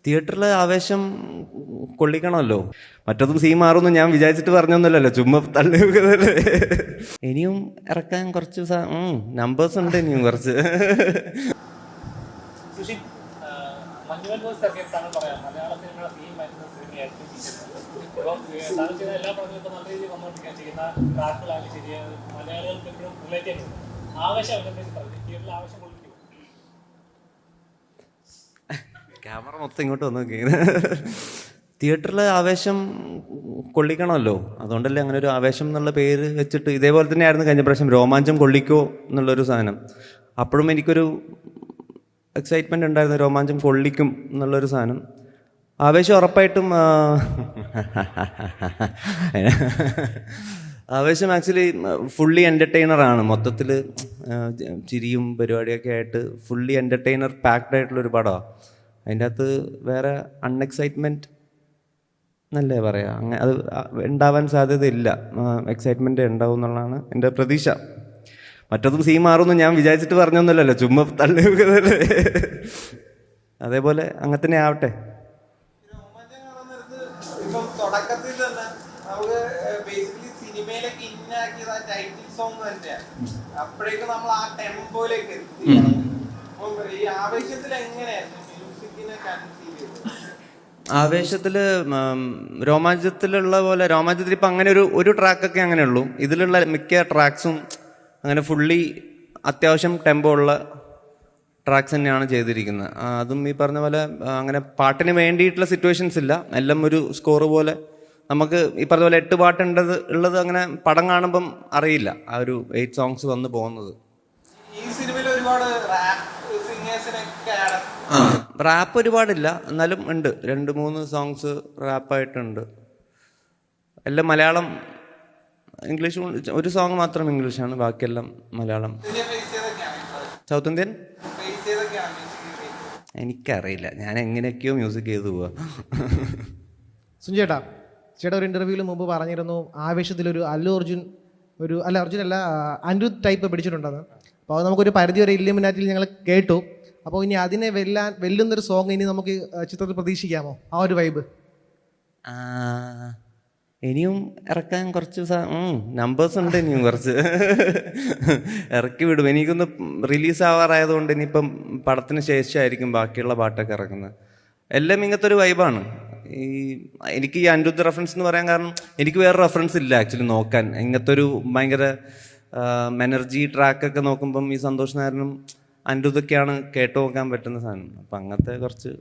തിയേറ്ററിലെ ആവേശം കൊള്ളിക്കണമല്ലോ. മറ്റൊന്നും സീൻ മാറുമെന്ന് ഞാൻ വിചാരിച്ചിട്ട് പറഞ്ഞൊന്നുമല്ലല്ലോ, ചുമ്മാ തള്ളി വെക്കുന്നല്ലേ. ഇനിയും ഇറക്കാൻ കുറച്ച് നമ്പേഴ്സ് ഉണ്ട്, ഇനിയും കുറച്ച്. ക്യാമറ മൊത്തം ഇങ്ങോട്ട് വന്ന് നോക്കി. തിയേറ്ററിലെ ആവേശം കൊള്ളിക്കണമല്ലോ, അതുകൊണ്ടല്ലേ അങ്ങനെ ഒരു ആവേശം എന്നുള്ള പേര് വെച്ചിട്ട്. ഇതേപോലെ തന്നെയായിരുന്നു കഴിഞ്ഞ പ്രാവശ്യം രോമാഞ്ചം കൊള്ളിക്കോ എന്നുള്ളൊരു സാധനം. അപ്പോഴും എനിക്കൊരു എക്സൈറ്റ്മെൻ്റ് ഉണ്ടായിരുന്നു, രോമാഞ്ചം കൊള്ളിക്കും എന്നുള്ളൊരു സാധനം. ആവേശം ഉറപ്പായിട്ടും ആവേശം ആക്ച്വലി ഫുള്ളി എൻ്റർടൈനറാണ്. മൊത്തത്തിൽ ചിരിയും പരിപാടിയൊക്കെ ആയിട്ട് ഫുള്ളി എൻ്റർടൈനർ പാക്ഡ് ആയിട്ടുള്ളൊരു പടമാണ്. അതിൻ്റെ അകത്ത് വേറെ അൺഎക്സൈറ്റ്മെൻറ്റ് എന്നല്ലേ പറയാം, അങ്ങനെ അത് ഉണ്ടാവാൻ സാധ്യതയില്ല. എക്സൈറ്റ്മെൻറ്റ് ഉണ്ടാവും എന്നുള്ളതാണ് എൻ്റെ പ്രതീക്ഷ. മറ്റൊന്നും സീൻ മാറുമെന്ന് ഞാൻ വിചാരിച്ചിട്ട് പറഞ്ഞൊന്നുമല്ലല്ലോ, ചുമ്മാ തള്ളി വെക്കുന്നല്ലേ. അതേപോലെ അങ്ങനെ തന്നെ ആവട്ടെ. തുടക്കത്തിൽ തന്നെ നമുക്ക് ബേസിക്കലി സിനിമയിലേക്ക് ഇന്നാക്കിയത് ആ ടൈറ്റിൽ സോങ് തന്നെയാണ്. അപ്പോഴേക്കും നമ്മൾ ആ ടെമ്പോയിലേക്ക് എത്തി. ഈ ആവേശത്തിൽ എങ്ങനെയായിരുന്നു മ്യൂസിക്കിനെ കൺസീവ് ചെയ്തത്? ആവേശത്തിൽ രോമാഞ്ചത്തിലുള്ള പോലെ, രോമാഞ്ചത്തിൽ ഇപ്പം അങ്ങനെ ഒരു ട്രാക്കൊക്കെ അങ്ങനെ ഉള്ളൂ. ഇതിലുള്ള മിക്ക ട്രാക്സും അങ്ങനെ ഫുള്ളി അത്യാവശ്യം ടെമ്പോ ഉള്ള ട്രാക്സ് തന്നെയാണ് ചെയ്തിരിക്കുന്നത്. അതും ഈ പറഞ്ഞ പോലെ അങ്ങനെ പാട്ടിന് വേണ്ടിയിട്ടുള്ള സിറ്റുവേഷൻസ് ഇല്ല, എല്ലാം ഒരു സ്കോർ പോലെ. നമുക്ക് ഈ പറഞ്ഞ പോലെ 8 പാട്ടുണ്ടത് ഉള്ളത് അങ്ങനെ പടം കാണുമ്പം അറിയില്ല, ആ ഒരു 8 സോങ്സ് വന്ന് പോകുന്നത്. ഈ സിനിമയിൽ ഒരുപാട് റാപ്പ് ഒരുപാടില്ല, എന്നാലും ഉണ്ട് 2-3 സോങ്സ് റാപ്പായിട്ടുണ്ട്. എല്ലാം മലയാളം, ഇംഗ്ലീഷ് ഒരു സോങ് മാത്രം ഇംഗ്ലീഷാണ്, ബാക്കിയെല്ലാം മലയാളം. സൗത്ത് ഇന്ത്യൻ എനിക്കറിയില്ല, ഞാൻ എങ്ങനെയൊക്കെയോ മ്യൂസിക് ചെയ്തു പോവാ. സുഞ്ചേട്ടാ, ചേട്ടാ ഒരു ഇൻ്റർവ്യൂവിൽ മുമ്പ് പറഞ്ഞിരുന്നു ആവേശത്തിലൊരു അർജുൻ അല്ല അനിരുദ്ധ് ടൈപ്പ് പിടിച്ചിട്ടുണ്ടെന്ന്. അപ്പോൾ അത് നമുക്കൊരു പരിധി വരെ ഇല്ലുമിനാറ്റിൽ ഞങ്ങൾ കേട്ടു. അപ്പോൾ ഇനി അതിനെ വെല്ലുന്നൊരു സോങ് ഇനി നമുക്ക് ചിത്രത്തിൽ പ്രതീക്ഷിക്കാമോ, ആ ഒരു വൈബ്? ഇനിയും ഇറക്കാൻ കുറച്ച് നമ്പേഴ്സ് ഉണ്ട്, ഇനിയും കുറച്ച് ഇറക്കി വിടും. എനിക്കൊന്ന് റിലീസ് ആവാറായതുകൊണ്ട് ഇനിയിപ്പം പടത്തിന് ശേഷമായിരിക്കും ബാക്കിയുള്ള പാട്ടൊക്കെ ഇറക്കുന്നത്. എല്ലാം ഇങ്ങനത്തെ ഒരു വൈബാണ്. എനിക്ക് ഈ അനിരുദ്ധ റെഫറൻസ് എന്ന് പറയാൻ കാരണം എനിക്ക് വേറെ റെഫറൻസ് ഇല്ല ആക്ച്വലി നോക്കാൻ. ഇങ്ങനത്തെ ഒരു ഭയങ്കര എനർജി ട്രാക്കൊക്കെ നോക്കുമ്പം ഈ സന്തോഷ് നായരനും അനിരുദ്ധൊക്കെയാണ് കേട്ടു നോക്കാൻ പറ്റുന്ന സാധനം. അപ്പം അങ്ങനത്തെ കുറച്ച്